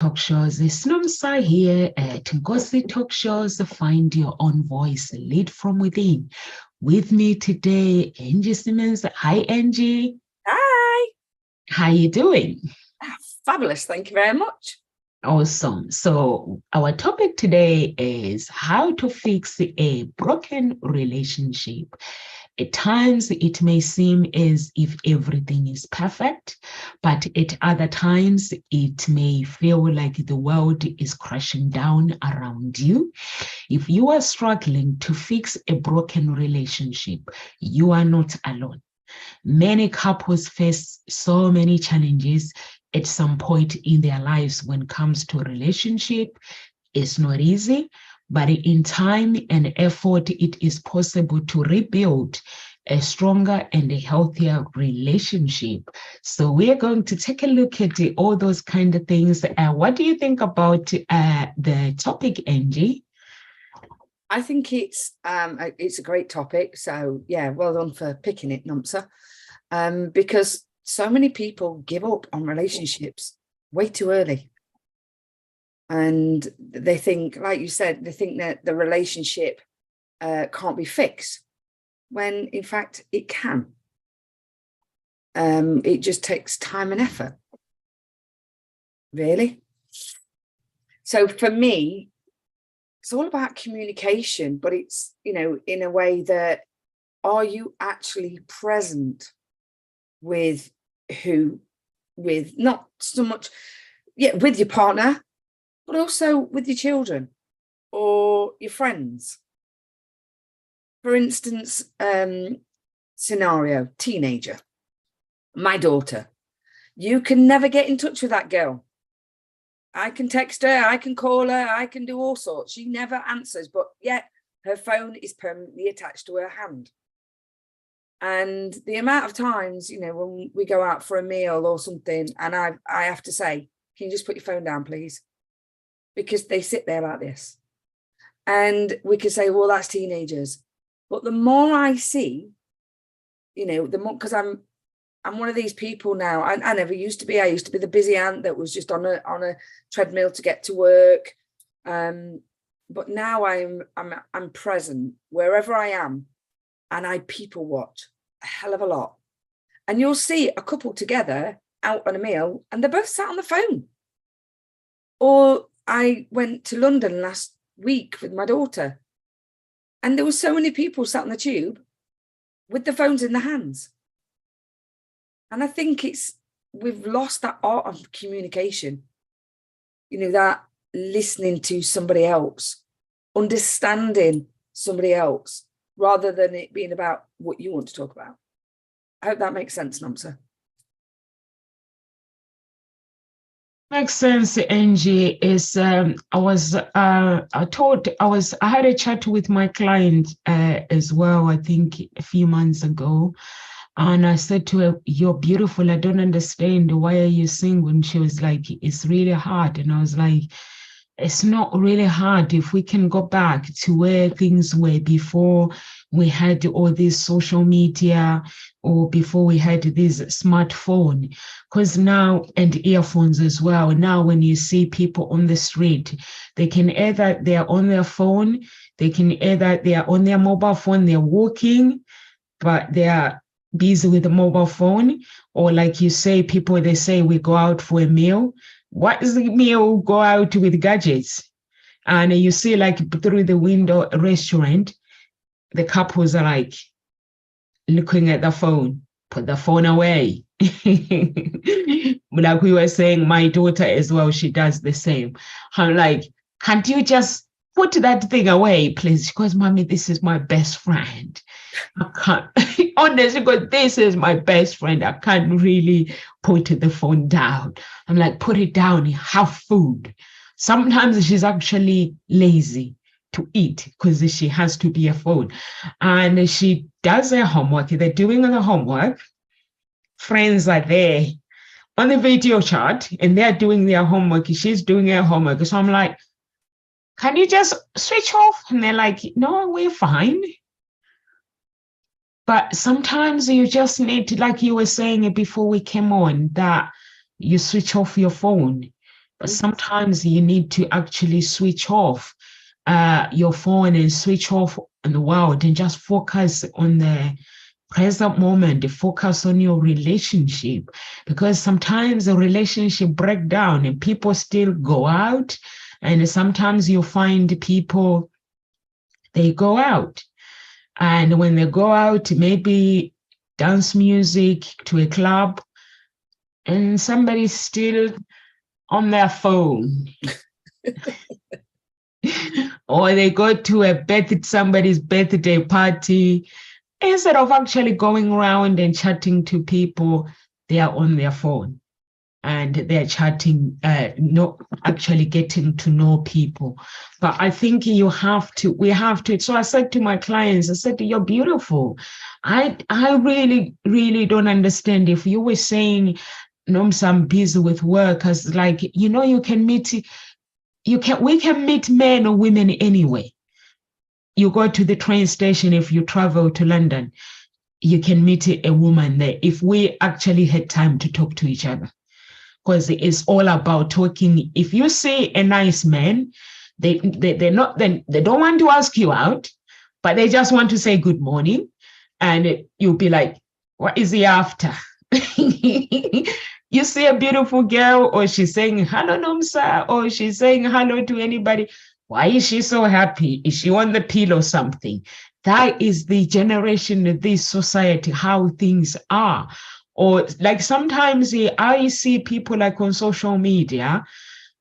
Talk shows. It's Nomsa here at Ngozi Talk Shows. Find your own voice, lead from within. With me today, Angie Simmons. Hi, Angie. Hi. How you doing? Fabulous. Thank you very much. Awesome. So our topic today is how to fix a broken relationship. At times, it may seem as if everything is perfect, but at other times, it may feel like the world is crashing down around you. If you are struggling to fix a broken relationship, you are not alone. Many couples face so many challenges at some point in their lives when it comes to relationship. It's not easy, but in time and effort, it is possible to rebuild a stronger and a healthier relationship. So we're going to take a look at all those kind of things. What do you think about the topic, Angie? I think it's a great topic. So yeah, well done for picking it, Nomsa. Because so many people give up on relationships way too early. And they think, like you said, they think that the relationship can't be fixed, when in fact it can. It just takes time and effort, really. So for me, it's all about communication, but it's, in a way that, are you actually present with not so much, with your partner, but also with your children or your friends? For instance, scenario, teenager, my daughter, you can never get in touch with that girl. I can text her, I can call her, I can do all sorts. She never answers, but yet her phone is permanently attached to her hand. And the amount of times, when we go out for a meal or something, and I have to say, can you just put your phone down, please? Because they sit there like this. And we could say, well, that's teenagers. But the more I see, the more, because I'm one of these people now. I never used to be. I used to be the busy aunt that was just on a treadmill to get to work. But now I'm present wherever I am, and I people watch a hell of a lot. And you'll see a couple together out on a meal, and they're both sat on the phone. Or I went to London last week with my daughter, and there were so many people sat on the tube with the phones in their hands. And I think we've lost that art of communication, that listening to somebody else, understanding somebody else, rather than it being about what you want to talk about. I hope that makes sense, Nomsa. Makes sense, Angie. Is I had a chat with my client as well, I think a few months ago. And I said to her, "You're beautiful. I don't understand. Why are you single?" And she was like, "It's really hard." And I was like, it's not really hard if we can go back to where things were before we had all this social media, or before we had this smartphone, because now, and earphones as well. Now, when you see people on the street, they're on their phone, they're on their mobile phone, they're walking, but they are busy with the mobile phone. Or like you say, they say we go out for a meal. What is the meal? Go out with gadgets. And you see, like, through the window, a restaurant, the couples are like looking at the phone, put the phone away. Like we were saying, my daughter as well, she does the same. I'm like, can't you just put that thing away, please? Because, Mommy, this is my best friend. I can't, honestly, because this is my best friend. I can't really put the phone down. I'm like, put it down, have food. Sometimes she's actually lazy to eat because she has to be a phone. And she does her homework. They're doing the homework. Friends are there on the video chat and they're doing their homework. She's doing her homework. So I'm like, can you just switch off? And they're like, no, we're fine. But sometimes you just need to, like you were saying it before we came on, that you switch off your phone. But sometimes you need to actually switch off your phone and switch off on the world and just focus on the present moment, focus on your relationship, because sometimes the relationship break down and people still go out, and sometimes you find people, they go out, and when they go out, maybe dance music to a club, and somebody's still on their phone. Or they go to somebody's birthday party. Instead of actually going around and chatting to people, they are on their phone and they're chatting, not actually getting to know people. But I think we have to. So I said to my clients, I said, you're beautiful. I really, really don't understand if you were saying, Nomsa, I'm busy with work, as like, you can meet, we can meet men or women anyway. You go to the train station, if you travel to London, you can meet a woman there if we actually had time to talk to each other. Because it's all about talking. If you see a nice man, they don't want to ask you out, but they just want to say good morning. And you'll be like, what is he after? You see a beautiful girl, or she's saying hello, Nomsa, or she's saying hello to anybody. Why is she so happy? Is she on the pill or something? That is the generation of this society, how things are. Or like sometimes I see people like on social media,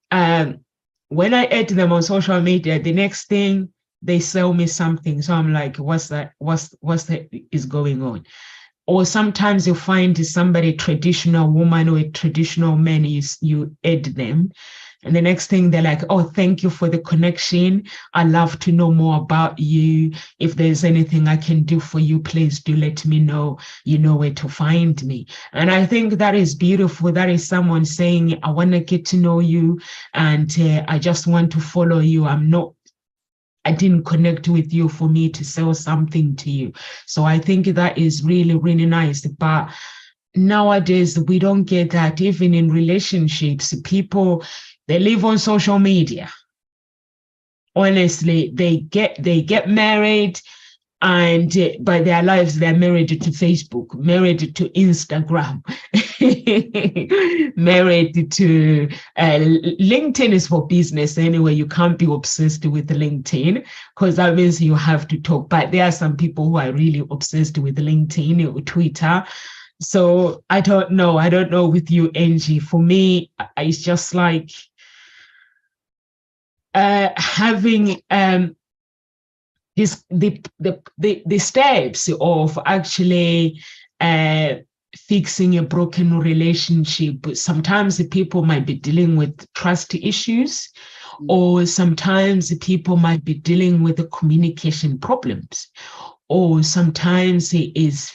when I add them on social media, the next thing they sell me something. So I'm like, what's that? What's that is going on? Or sometimes you find somebody, traditional woman or a traditional man, you add them. And the next thing they're like, oh, thank you for the connection. I love to know more about you. If there's anything I can do for you, please do let me know. You know where to find me. And I think that is beautiful. That is someone saying, I want to get to know you, and I just want to follow you. I didn't connect with you for me to sell something to you. So I think that is really, really nice. But nowadays, we don't get that. Even in relationships, people, they live on social media. Honestly, they get married, and by their lives, they're married to Facebook, married to Instagram, married to LinkedIn is for business anyway. You can't be obsessed with LinkedIn, because that means you have to talk. But there are some people who are really obsessed with LinkedIn or Twitter. So I don't know with you, Angie. For me, it's just like having the steps of actually fixing a broken relationship. Sometimes the people might be dealing with trust issues, or sometimes the people might be dealing with the communication problems, or sometimes it is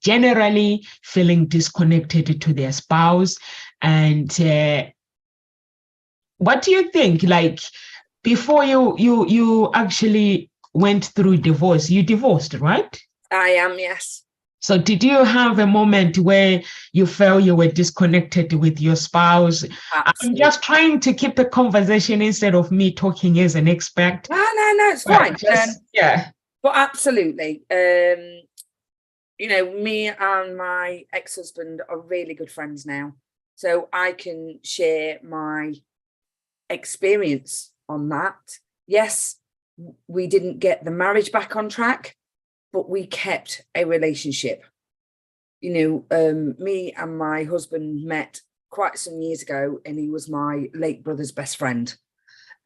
generally feeling disconnected to their spouse. And what do you think? Like, before you actually went through divorce, you divorced, right? I am, yes. So did you have a moment where you felt you were disconnected with your spouse? Absolutely. I'm just trying to keep a conversation instead of me talking as an expert. No, it's fine. Yeah. But absolutely. Me and my ex-husband are really good friends now. So I can share my experience on that. Yes, we didn't get the marriage back on track, but we kept a relationship. Me and my husband met quite some years ago, and he was my late brother's best friend.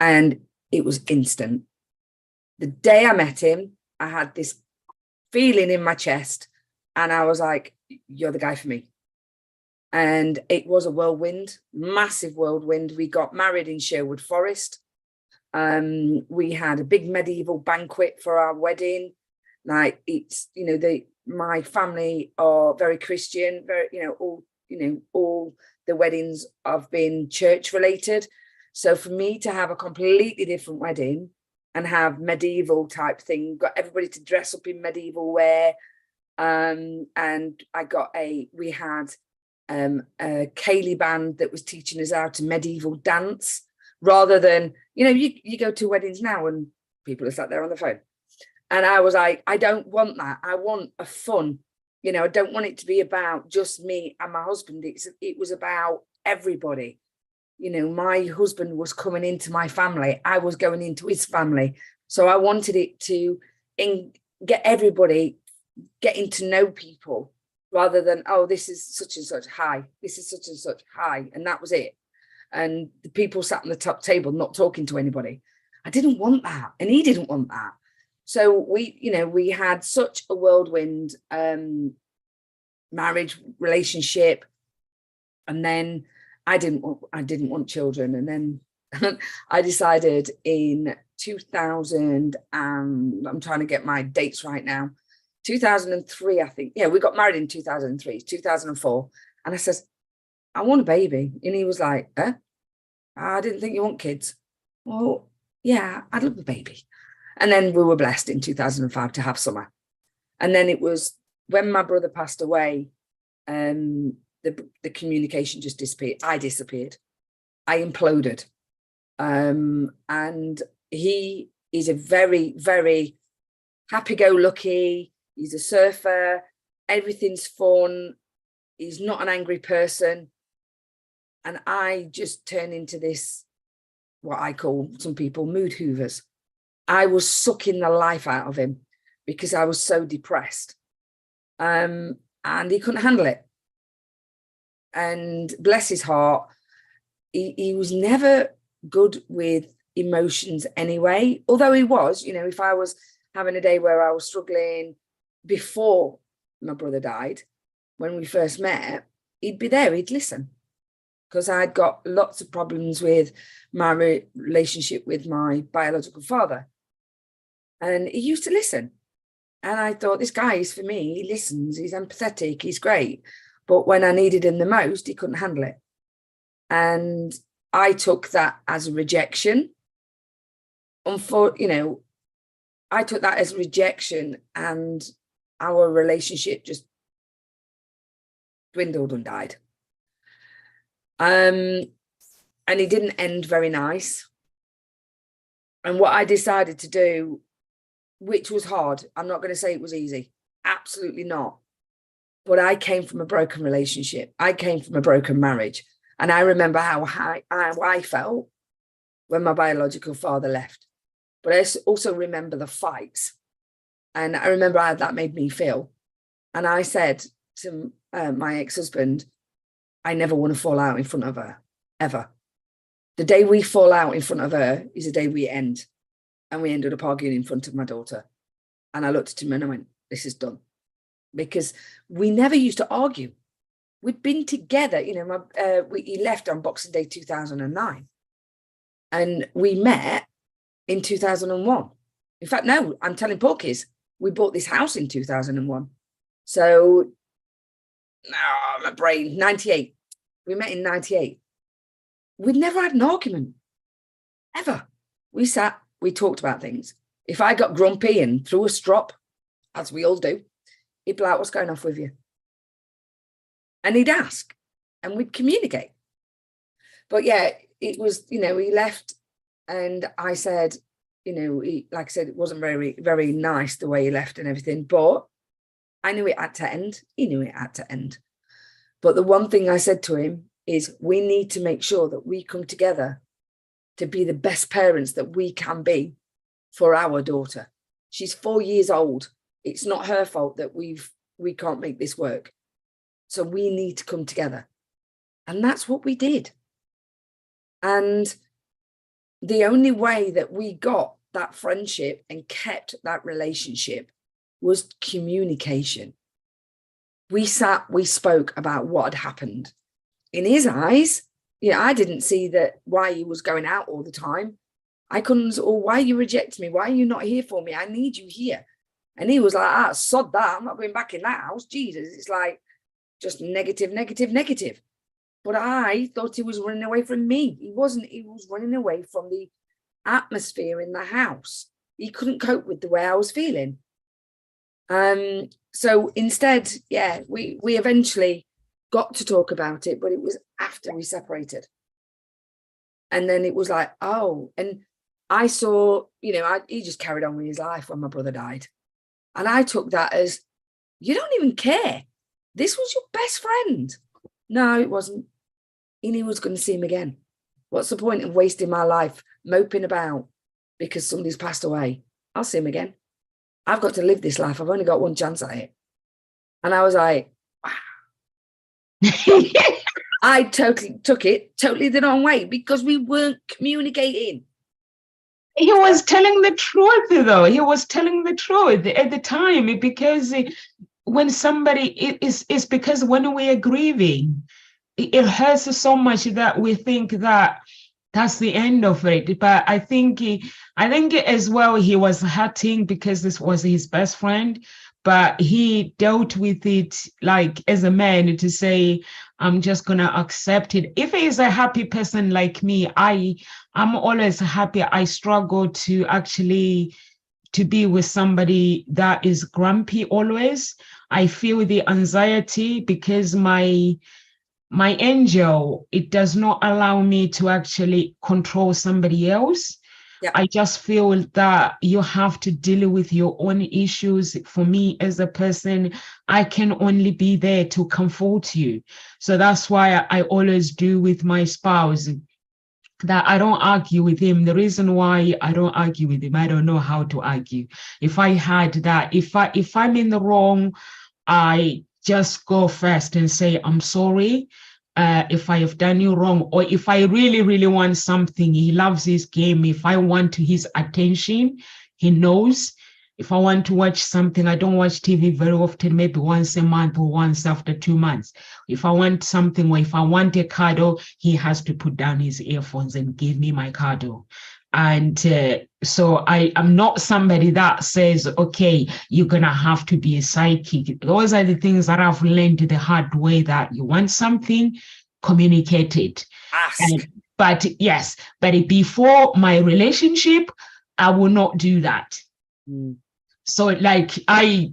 And it was instant. The day I met him, I had this feeling in my chest, and I was like, you're the guy for me. And it was a whirlwind, massive whirlwind. We got married in Sherwood Forest. We had a big medieval banquet for our wedding. Like, it's, my family are very Christian, very, all the weddings have been church related. So for me to have a completely different wedding and have medieval type thing, got everybody to dress up in medieval wear. And we had a Cayley band that was teaching us how to medieval dance, rather than, you know, you go to weddings now and people are sat there on the phone. And I was like, I don't want that. I want a fun, you know, I don't want it to be about just me and my husband. It was about everybody. You know, my husband was coming into my family. I was going into his family. So I wanted it to get everybody getting to know people, rather than, oh, this is such and such, hi, this is such and such, hi, and that was it. And the people sat on the top table not talking to anybody. I didn't want that, and he didn't want that. So we had such a whirlwind marriage relationship, and then I didn't want children, and then I decided in 2000, I'm trying to get my dates right now, 2003, I think. Yeah, we got married in 2003, 2004. And I says, I want a baby. And he was like, I didn't think you want kids. Well, yeah, I'd love a baby. And then we were blessed in 2005 to have Summer. And then it was when my brother passed away, the communication just disappeared. I disappeared. I imploded. And he is a very, very happy-go-lucky. He's a surfer. Everything's fun. He's not an angry person. And I just turn into this, what I call, some people, mood hoovers. I was sucking the life out of him because I was so depressed. And he couldn't handle it. And bless his heart, he was never good with emotions anyway. Although he was, you know, if I was having a day where I was struggling before my brother died, when we first met, he'd be there, he'd listen. Because I'd got lots of problems with my relationship with my biological father. And he used to listen. And I thought, this guy is for me. He listens, he's empathetic, he's great. But when I needed him the most, he couldn't handle it. And I took that as a rejection. I took that as rejection, and our relationship just dwindled and died. And it didn't end very nice. And what I decided to do, which was hard, I'm not going to say it was easy, absolutely not. But I came from a broken relationship. I came from a broken marriage. And I remember how I felt when my biological father left. But I also remember the fights. And I remember how that made me feel. And I said to my ex-husband, I never want to fall out in front of her, ever. The day we fall out in front of her is the day we end. And we ended up arguing in front of my daughter. And I looked at him and I went, this is done. Because we never used to argue. We'd been together, you know, he left on Boxing Day 2009. And we met in 2001. In fact, no, I'm telling Porkies, we bought this house in 2001. So, my brain, 98. We met in 98. We'd never had an argument, ever. We sat, we talked about things. If I got grumpy and threw a strop, as we all do, he'd be like, what's going off with you? And he'd ask, and we'd communicate. But yeah, it was, you know, he left, and I said, you know, like I said, it wasn't very, very nice the way he left and everything, but I knew it had to end. He knew it had to end. But the one thing I said to him is, we need to make sure that we come together to be the best parents that we can be for our daughter. She's 4 years old. It's not her fault that we can't make this work. So we need to come together. And that's what we did. And the only way that we got that friendship and kept that relationship was communication. We sat, we spoke about what had happened. In his eyes, you know, I didn't see that why he was going out all the time. I couldn't, or why you reject me? Why are you not here for me? I need you here. And he was like, sod that. I'm not going back in that house. Jesus, it's like just negative, negative, negative. But I thought he was running away from me. He wasn't. He was running away from the atmosphere in the house. He couldn't cope with the way I was feeling. So instead, yeah, we eventually got to talk about it, but it was after we separated. And then it was like, oh, and I saw, you know, he just carried on with his life when my brother died. And I took that as, you don't even care. This was your best friend. No, it wasn't. He knew I was going to see him again. What's the point of wasting my life moping about because somebody's passed away? I'll see him again. I've got to live this life. I've only got one chance at it. And I was like, wow. I totally took it totally the wrong way because we weren't communicating. He was telling the truth, though. He was telling the truth at the time, because when somebody it's because when we are grieving, it hurts us so much that we think that that's the end of it. But I think as well, he was hurting because this was his best friend, but he dealt with it like as a man to say, I'm just going to accept it. If he's a happy person like me, I'm always happy. I struggle to actually to be with somebody that is grumpy always. I feel the anxiety because my angel, it does not allow me to actually control somebody else. Yep. I just feel that you have to deal with your own issues. For me as a person, I can only be there to comfort you. So that's why I always do with my spouse, that I don't argue with him. The reason why I don't argue with him, I don't know how to argue. If I had that, if I'm in the wrong, I just go first and say, I'm sorry. If I have done you wrong, or if I really, really want something, he loves his game. If I want his attention, he knows. If I want to watch something, I don't watch TV very often, maybe once a month or once after 2 months. If I want something, or if I want a cuddle, he has to put down his earphones and give me my cuddle. And so I'm not somebody that says, okay, you're going to have to be a psychic. Those are the things that I've learned the hard way, that you want something, communicate it. Ask. But yes, but before my relationship, I will not do that. Mm. So like I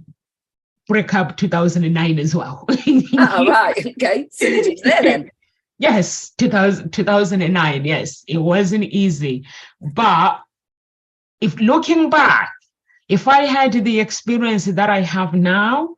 break up 2009 as well. Oh, right. Okay. Synergies there then. Yes, 2009. Yes, it wasn't easy. But if looking back, if I had the experience that I have now,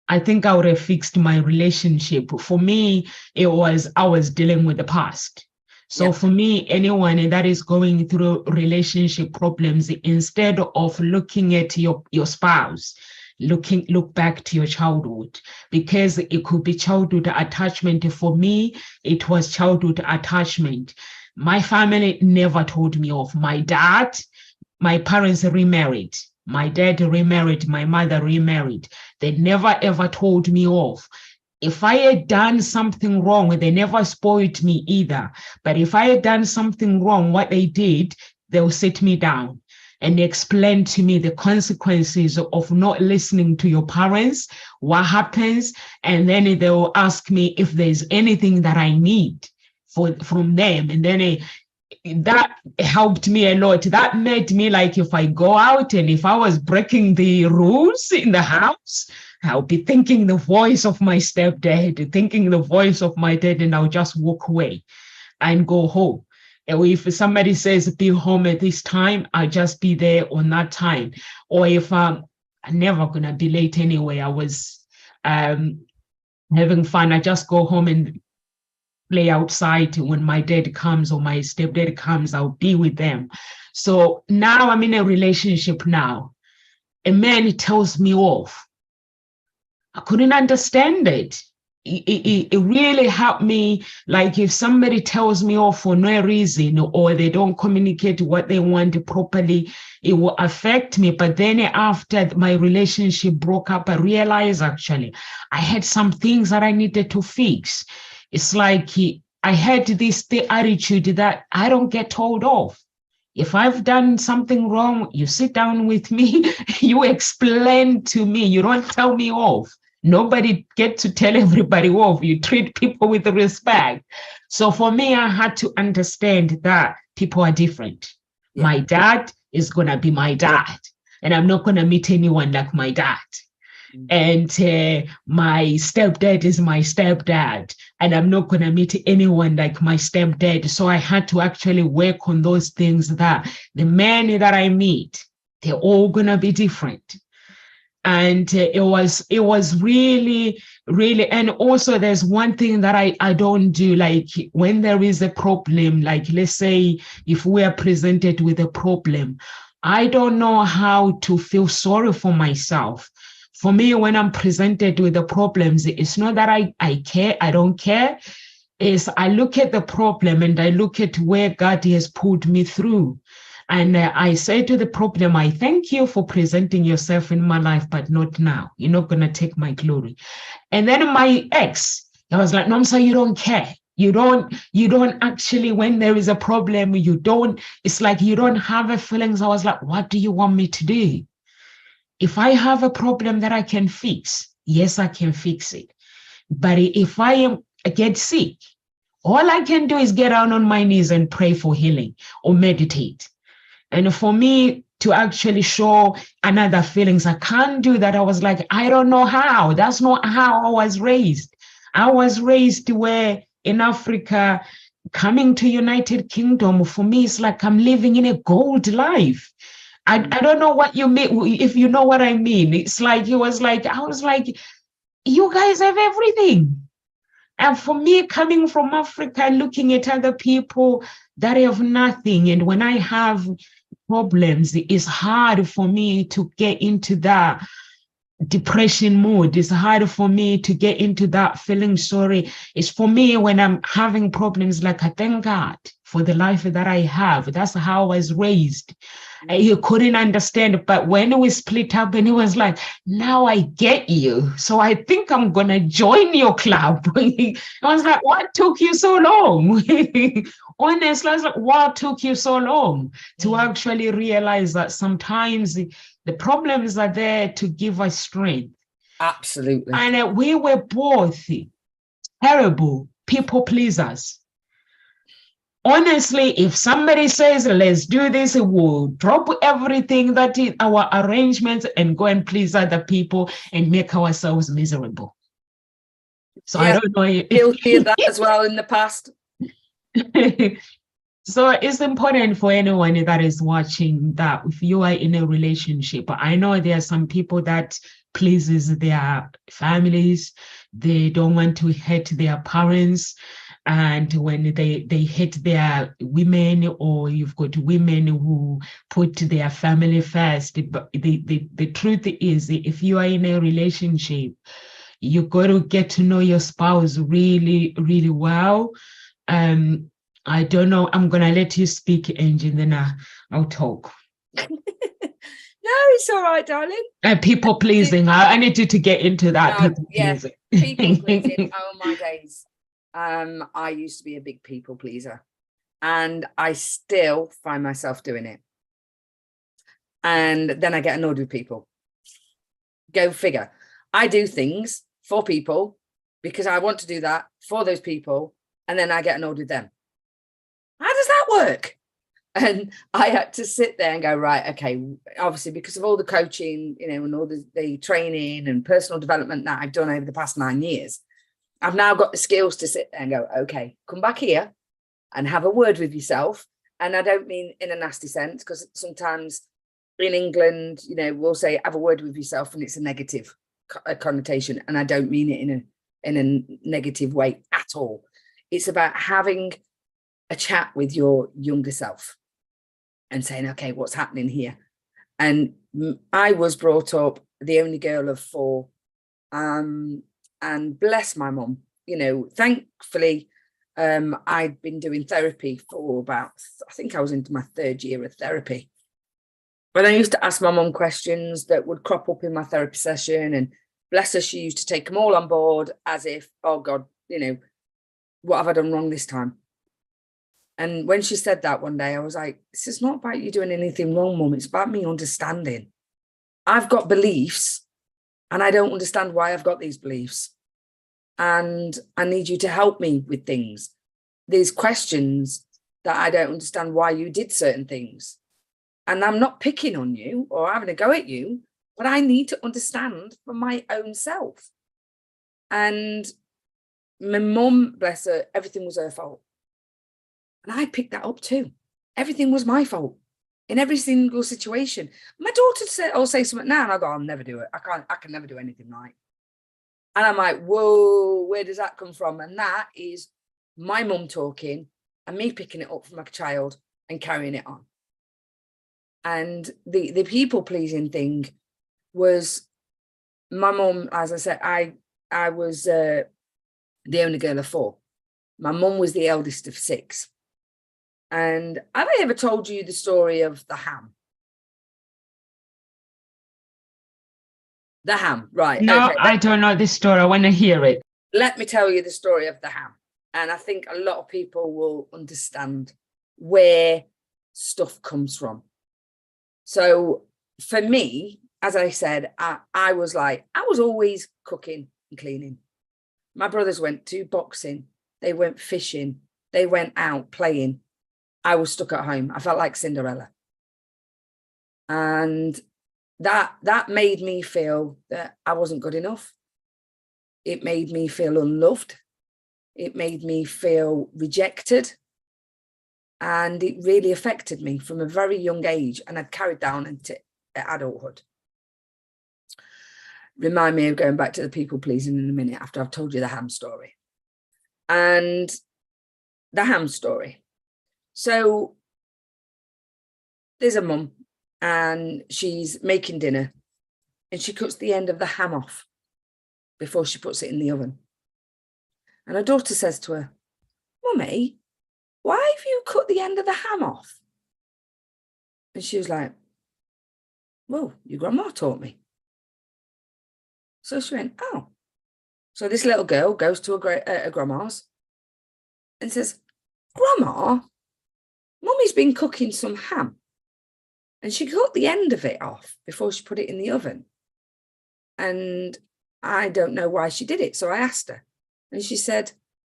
I think I would have fixed my relationship. For me, I was dealing with the past. So yep. For me, anyone that is going through relationship problems, instead of looking at your spouse, look back to your childhood, because it could be childhood attachment. For me, it was childhood attachment. My family never told me off. My parents remarried. My dad remarried. My mother remarried. They never ever told me off. If I had done something wrong, they never spoiled me either. But if I had done something wrong, what they did, they'll sit me down and explain to me the consequences of not listening to your parents, what happens, and then they'll ask me if there's anything that I need from them. And then that helped me a lot. That made me like, if I go out and if I was breaking the rules in the house, I'll be thinking the voice of my stepdad, thinking the voice of my dad, and I'll just walk away and go home. And if somebody says be home at this time, I'll just be there on that time. Or if I'm never gonna be late anyway, I was having fun, I just go home and play outside. When my dad comes or my stepdad comes, I'll be with them. So now I'm in a relationship now. A man tells me off. I couldn't understand it. It really helped me. Like if somebody tells me off for no reason, or they don't communicate what they want properly, it will affect me. But then after my relationship broke up, I realized actually I had some things that I needed to fix. It's like I had the attitude that I don't get told off. If I've done something wrong, you sit down with me, you explain to me, you don't tell me off. Nobody gets to tell everybody off. You treat people with respect. So for me, I had to understand that people are different. Yeah. My dad is going to be my dad, and I'm not going to meet anyone like my dad. And my stepdad is my stepdad, and I'm not going to meet anyone like my stepdad. So I had to actually work on those things, that the men that I meet, they're all going to be different. And it was really, really. And also there's one thing that I don't do, like when there is a problem, like let's say if we are presented with a problem, I don't know how to feel sorry for myself. For me, when I'm presented with the problems, it's not that I care, I don't care. Is I look at the problem and I look at where God has pulled me through. And I say to the problem, I thank you for presenting yourself in my life, but not now. You're not going to take my glory. And then my ex, I was like, no, you don't care. You don't actually, when there is a problem, it's like you don't have a feelings. I was like, what do you want me to do? If I have a problem that I can fix, yes, I can fix it. But if I get sick, all I can do is get down on my knees and pray for healing or meditate. And for me to actually show another feelings, I can't do that. I was like, I don't know how. That's not how I was raised. I was raised where in Africa, coming to United Kingdom, for me, it's like I'm living in a gold life. I don't know what you mean, if you know what I mean. It's like, I was like, you guys have everything. And for me, coming from Africa, looking at other people that have nothing, and when I have problems, it's hard for me to get into that depression mood. It's hard for me to get into that feeling sorry. It's for me when I'm having problems, like I thank God for the life that I have. That's how I was raised. You couldn't understand, but when we split up, and it was like, now I get you, so I think I'm gonna join your club. I was like, what took you so long? Honestly, I was like, what took you so long to actually realize that sometimes the problems are there to give us strength? Absolutely. And we were both terrible people pleasers. Honestly, if somebody says, let's do this, we'll drop everything that is our arrangements and go and please other people and make ourselves miserable. So I don't know. Guilty of that as well in the past. So it's important for anyone that is watching that if you are in a relationship, I know there are some people that pleases their families. They don't want to hurt their parents. And when they hate their women, or you've got women who put their family first. But the truth is, if you are in a relationship, you got to get to know your spouse really, really well. I don't know. I'm going to let you speak, Angie, and then I'll talk. No, it's all right, darling. People pleasing. I need you to get into that. No, people pleasing. People pleasing. Oh, my days. I used to be a big people pleaser, and I still find myself doing it. And then I get annoyed with people. Go figure. I do things for people because I want to do that for those people, and then I get annoyed with them. How does that work? And I had to sit there and go, right, okay, obviously because of all the coaching, and all the training and personal development that I've done over the past 9 years, I've now got the skills to sit there and go, okay, come back here and have a word with yourself. And I don't mean in a nasty sense, because sometimes in England, we'll say, have a word with yourself, and it's a negative connotation. And I don't mean it in a negative way at all. It's about having a chat with your younger self and saying, okay, what's happening here? And I was brought up the only girl of 4. And bless my mum, thankfully, I'd been doing therapy for about, I think I was into my 3rd year of therapy. But I used to ask my mum questions that would crop up in my therapy session, and bless her, she used to take them all on board as if, oh God, what have I done wrong this time? And when she said that one day, I was like, this is not about you doing anything wrong, Mum. It's about me understanding. I've got beliefs, and I don't understand why I've got these beliefs. And I need you to help me with things. These questions that I don't understand why you did certain things. And I'm not picking on you or having a go at you. but I need to understand for my own self. And my mum, bless her, everything was her fault. And I picked that up too. Everything was my fault in every single situation. My daughter said, I'll say something now, and I go, I'll never do it. I can never do anything right. And I'm like, whoa, where does that come from? And that is my mum talking and me picking it up from a child and carrying it on. And the people pleasing thing was my mum, as I said, I was the only girl of 4. My mum was the eldest of 6. And have I ever told you the story of the ham? The ham, right. No, okay. I don't know this story. I want to hear it. Let me tell you the story of the ham. And I think a lot of people will understand where stuff comes from. So for me, as I said, I was always cooking and cleaning. My brothers went to boxing. They went fishing. They went out playing. I was stuck at home. I felt like Cinderella. And that made me feel that I wasn't good enough. It made me feel unloved. It made me feel rejected. And it really affected me from a very young age. And I'd carried down into adulthood. Remind me of going back to the people pleasing in a minute after I've told you the ham story. And the ham story. So there's a mum and she's making dinner and she cuts the end of the ham off before she puts it in the oven. And her daughter says to her, Mummy, why have you cut the end of the ham off? And she was like, well, your grandma taught me. So she went, oh. So this little girl goes to a grandma's and says, Grandma, Mummy's been cooking some ham. And she cut the end of it off before she put it in the oven. And I don't know why she did it. So I asked her. And she said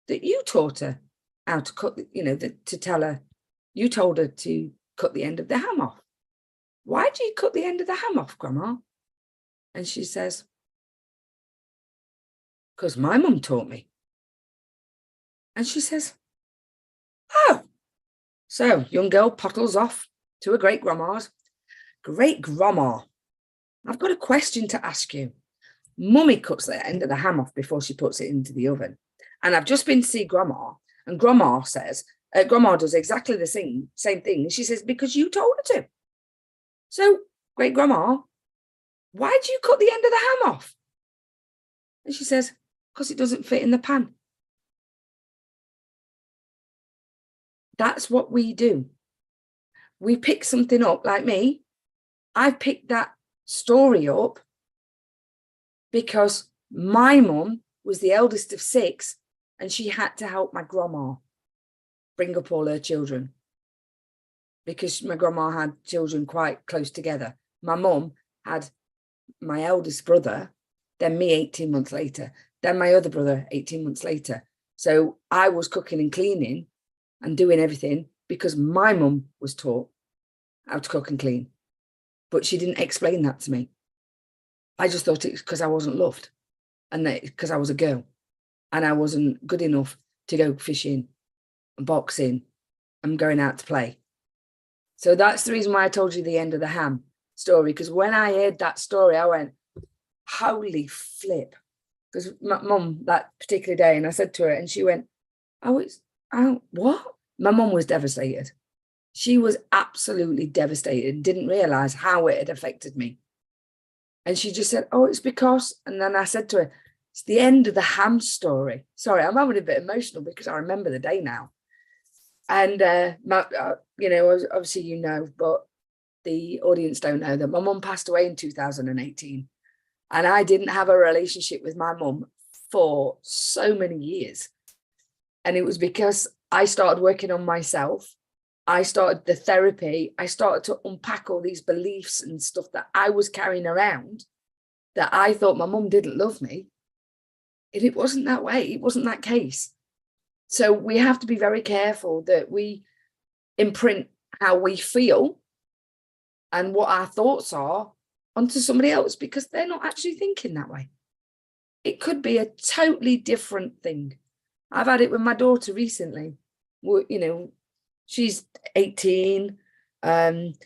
that you taught her how to cut, to tell her, you told her to cut the end of the ham off. Why do you cut the end of the ham off, Grandma? And she says, because my mum taught me. And she says, oh. So young girl pottles off to a great grandma's. Great grandma, I've got a question to ask you. Mummy cuts the end of the ham off before she puts it into the oven. And I've just been to see Grandma, and Grandma says, Grandma does exactly the same thing. And she says, because you told her to. So, great grandma, why do you cut the end of the ham off? And she says, because it doesn't fit in the pan. That's what we do. We pick something up, like me. I picked that story up because my mum was the eldest of 6 and she had to help my grandma bring up all her children because my grandma had children quite close together. My mum had my eldest brother, then me 18 months later, then my other brother 18 months later. So I was cooking and cleaning and doing everything because my mum was taught how to cook and clean. But she didn't explain that to me. I just thought it was because I wasn't loved and because I was a girl and I wasn't good enough to go fishing and boxing and going out to play. So that's the reason why I told you the end of the ham story, because when I heard that story, I went, holy flip. Because my mum that particular day, and I said to her, and she went, what? My mum was devastated. She was absolutely devastated, didn't realise how it had affected me. And she just said, oh, it's because, and then I said to her, it's the end of the ham story. Sorry, I'm having a bit emotional because I remember the day now. And, obviously, but the audience don't know that my mum passed away in 2018. And I didn't have a relationship with my mum for so many years. And it was because I started working on myself. I started the therapy. I started to unpack all these beliefs and stuff that I was carrying around that I thought my mum didn't love me. And it wasn't that way. It wasn't that case. So we have to be very careful that we imprint how we feel and what our thoughts are onto somebody else because they're not actually thinking that way. It could be a totally different thing. I've had it with my daughter recently. You know, she's 18.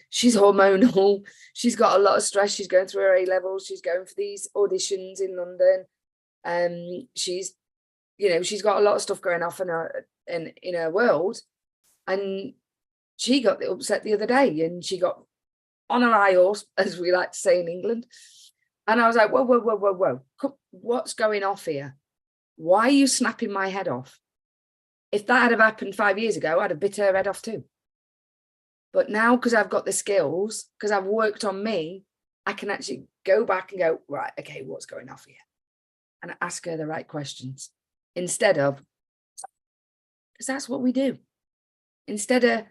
She's hormonal. She's got a lot of stress. She's going through her A-levels. She's going for these auditions in London. She's, you know, she's got a lot of stuff going off in her world. And she got upset the other day, and she got on her high horse, as we like to say in England. And I was like, whoa. What's going off here? Why are you snapping my head off? If that had have happened 5 years ago, I'd have bit her head off too. But now, because I've got the skills, because I've worked on me, I can actually go back and go, right, okay, what's going off here? And ask her the right questions instead of, because that's what we do. Instead of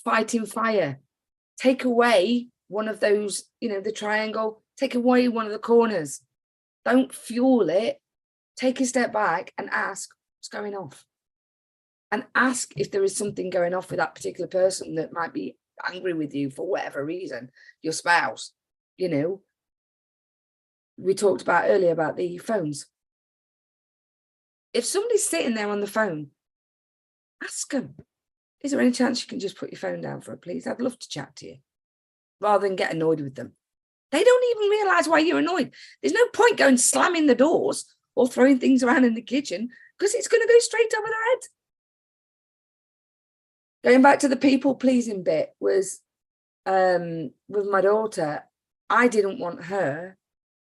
fighting fire, take away one of those, you know, the triangle, take away one of the corners. Don't fuel it. Take a step back and ask what's going off. And ask if there is something going off with that particular person that might be angry with you for whatever reason, your spouse, you know. We talked about earlier about the phones. If somebody's sitting there on the phone, ask them, is there any chance you can just put your phone down for it, please? I'd love to chat to you, rather than get annoyed with them. They don't even realise why you're annoyed. There's no point going slamming the doors or throwing things around in the kitchen, because it's going to go straight over their head. Going back to the people pleasing bit was with my daughter, I didn't want her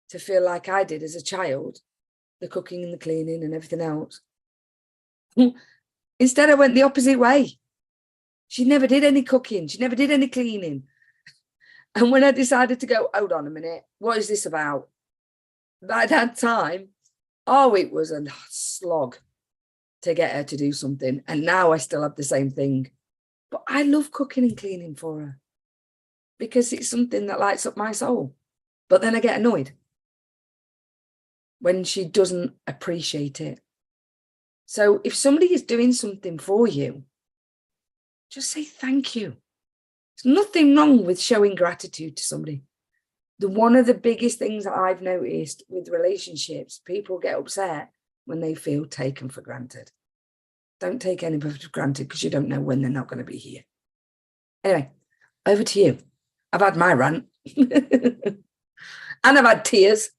to feel like I did as a child, the cooking and the cleaning and everything else. Instead, I went the opposite way. She never did any cooking. She never did any cleaning. And when I decided to go, hold on a minute, what is this about? By that time, oh, it was a slog to get her to do something. And now I still have the same thing. But I love cooking and cleaning for her because it's something that lights up my soul. But then I get annoyed when she doesn't appreciate it. So if somebody is doing something for you, just say thank you. There's nothing wrong with showing gratitude to somebody. One of the biggest things that I've noticed with relationships, people get upset when they feel taken for granted. Don't take anybody for granted because you don't know when they're not going to be here. Anyway, over to you. I've had my rant. And I've had tears.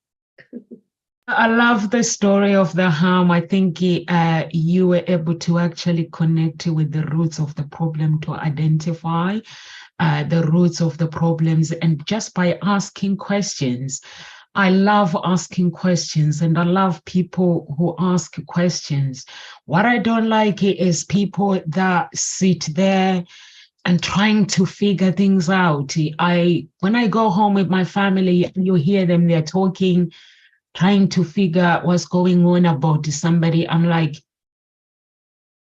I love the story of the harm. I think you were able to actually connect with the roots of the problem, to identify the roots of the problems. And just by asking questions, I love asking questions, and I love people who ask questions. What I don't like is people that sit there and trying to figure things out. When I go home with my family, you hear them, they're talking, trying to figure out what's going on about somebody. I'm like,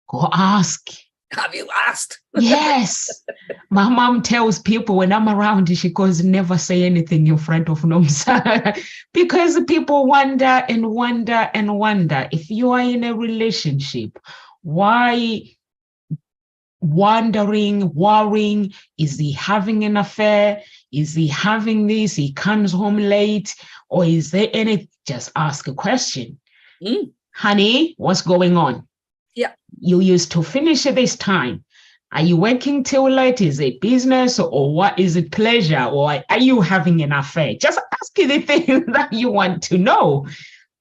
go ask. Have you asked? Yes. My mom tells people when I'm around, she goes, never say anything in front of Nomsa, because people wonder and wonder and wonder. If you are in a relationship, why wondering, worrying? Is he having an affair? Is he having this? He comes home late? Or is there any? Just ask a question. Honey, what's going on? Yeah. You used to finish at this time. Are you working till late? Is it business, or what? Is it pleasure, or are you having an affair? Just ask the thing that you want to know.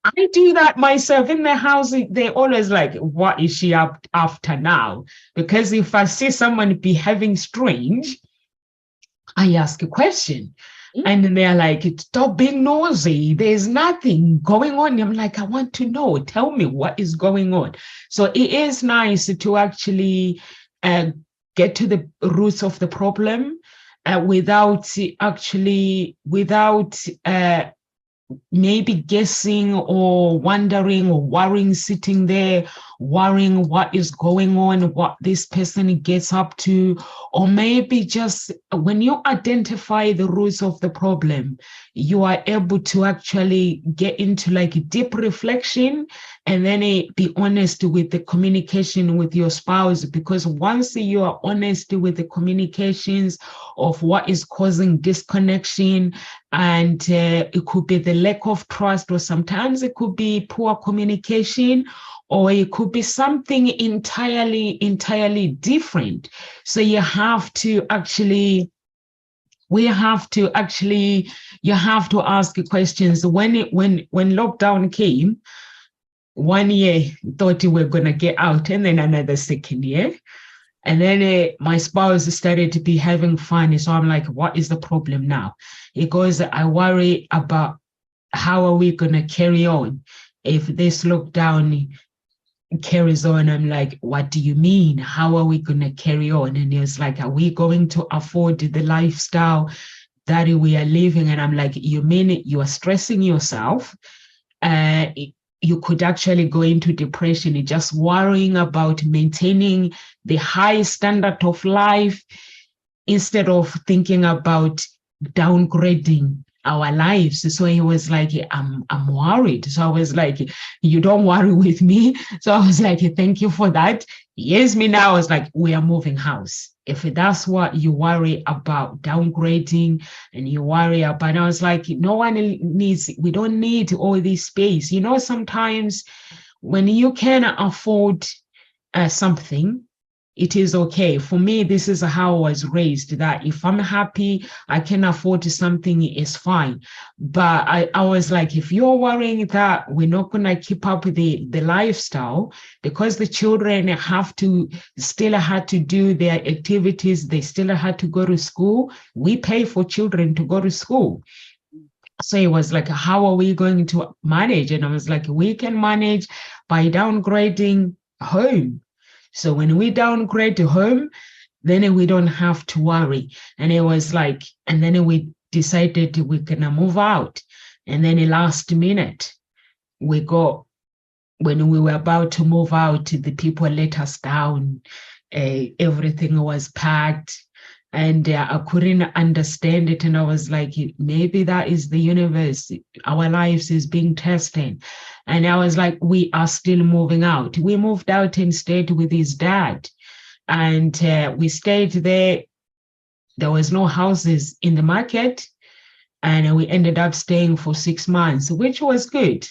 I do that myself in the house. They're always like, what is she up after now? Because if I see someone behaving strange, I ask a question. And they're like, stop being nosy. There's nothing going on. I'm like, I want to know. Tell me what is going on. So it is nice to actually get to the roots of the problem without maybe guessing or wondering or worrying, sitting there worrying what is going on, what this person gets up to, or maybe just when you identify the roots of the problem, you are able to actually get into like deep reflection, and then be honest with the communication with your spouse, because once you are honest with the communications of what is causing disconnection, and it could be the lack of trust, or sometimes it could be poor communication, or it could be something entirely different. So you have to actually you have to ask questions. When lockdown came, 1 year thought we were going to get out, and then another second year. And then my spouse started to be having fun. So I'm like, what is the problem now? He goes, I worry about how are we going to carry on if this lockdown carries on. I'm like, what do you mean? How are we going to carry on? And he was like, are we going to afford the lifestyle that we are living? And I'm like, you mean you are stressing yourself? You could actually go into depression just worrying about maintaining the high standard of life instead of thinking about downgrading our lives. So he was like, I'm worried. So I was like, you don't worry with me. So I was like, thank you for that. Yes, me now. I was like, we are moving house. If that's what you worry about, downgrading, and you worry about, I was like, no one needs, we don't need all this space. You know, sometimes when you can afford something, it is okay. For me, this is how I was raised, that if I'm happy, I can afford something, it's fine. But I was like, if you're worrying that we're not going to keep up the lifestyle, because the children still had to do their activities, they still had to go to school. We pay for children to go to school. So it was like, how are we going to manage? And I was like, we can manage by downgrading home. So when we downgrade to home, then we don't have to worry. And it was like, and then we decided we're going to move out. And then the last minute, when we were about to move out, the people let us down. Everything was packed. And I couldn't understand it. And I was like, maybe that is the universe. Our lives is being tested. And I was like, we are still moving out. We moved out and stayed with his dad. And we stayed there. There was no houses in the market. And we ended up staying for 6 months, which was good.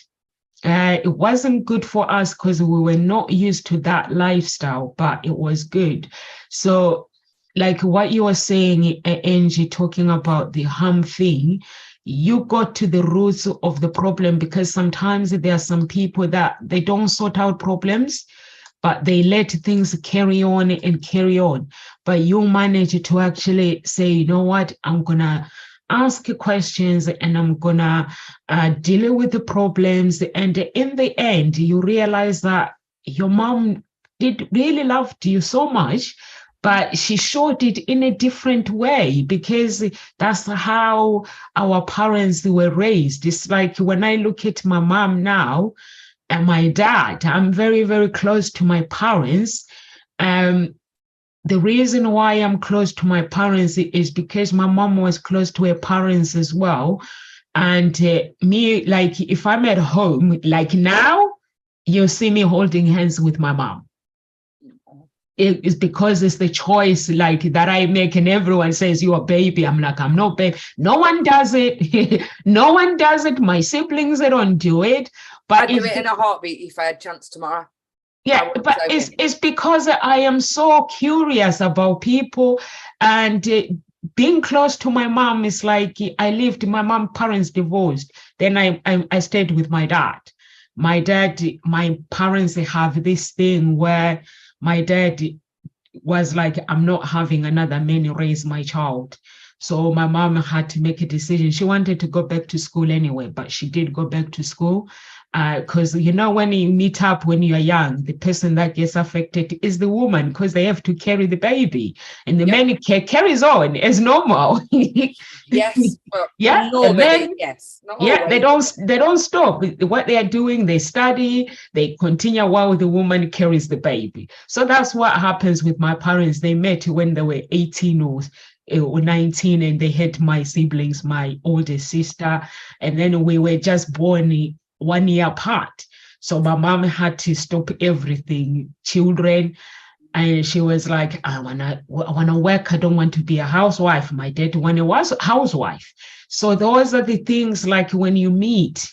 It wasn't good for us because we were not used to that lifestyle, but it was good. So like what you were saying, Angie, talking about the harm thing, you got to the roots of the problem, because sometimes there are some people that they don't sort out problems, but they let things carry on and carry on. But you manage to actually say, you know what, I'm going to ask questions and I'm going to deal with the problems. And in the end, you realize that your mom did really loved you so much, but she showed it in a different way, because that's how our parents were raised. It's like when I look at my mom now and my dad, I'm very, very close to my parents. The reason why I'm close to my parents is because my mom was close to her parents as well. And me, like if I'm at home, like now, you'll see me holding hands with my mom. It is because it's the choice like that I make, and everyone says you're a baby. I'm like, I'm not baby. No one does it. No one does it. My siblings, they don't do it. But I'd do it in a heartbeat if I had a chance tomorrow. Yeah, but it's because I am so curious about people, and being close to my mom is like my mom's parents divorced. Then I stayed with my dad. My parents, they have this thing where my dad was like, I'm not having another man raise my child. So my mom had to make a decision. She wanted to go back to school anyway, but she did go back to school. because when you meet up when you're young, the person that gets affected is the woman, because they have to carry the baby, and the man carries on as normal. Yes, but yeah, normally, and then not yeah, always. they don't stop what they are doing. They study, they continue while the woman carries the baby. So that's what happens with my parents. They met when they were 18 or 19, and they had my siblings, my older sister, and then we were just born 1 year apart. So my mom had to stop everything, children, and she was like, I wanna work. I don't want to be a housewife. My dad was a housewife. So those are the things, like when you meet,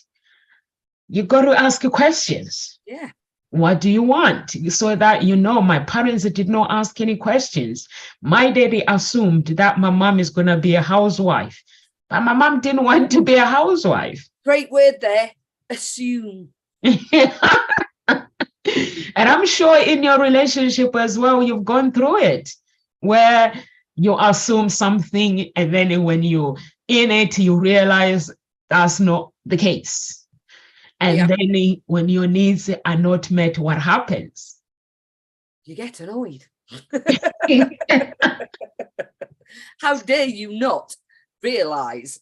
you got to ask questions. Yeah. What do you want? So that, my parents did not ask any questions. My daddy assumed that my mom is going to be a housewife, but my mom didn't want to be a housewife. Great word there, assume. And I'm sure in your relationship as well, you've gone through it, where you assume something, and then when you're in it, you realize that's not the case. And then when your needs are not met, what happens? You get annoyed. How dare you not realize?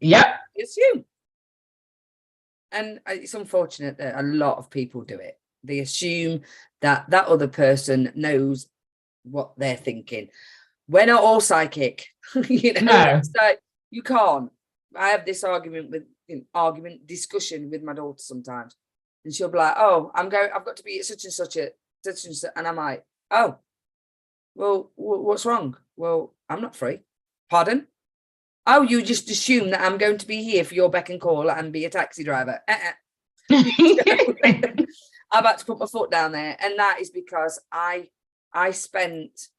Yeah. Assume. And it's unfortunate that a lot of people do it. They assume that other person knows what they're thinking. We're not all psychic. No. So you can't. I have this discussion with my daughter sometimes, and she'll be like, "Oh, I've got to be at such and such, and I'm like, "Oh, well, what's wrong?" "Well, I'm not free." "Pardon?" "Oh, you just assume that I'm going to be here for your beck and call and be a taxi driver." I've had to put my foot down there, and that is because I spent,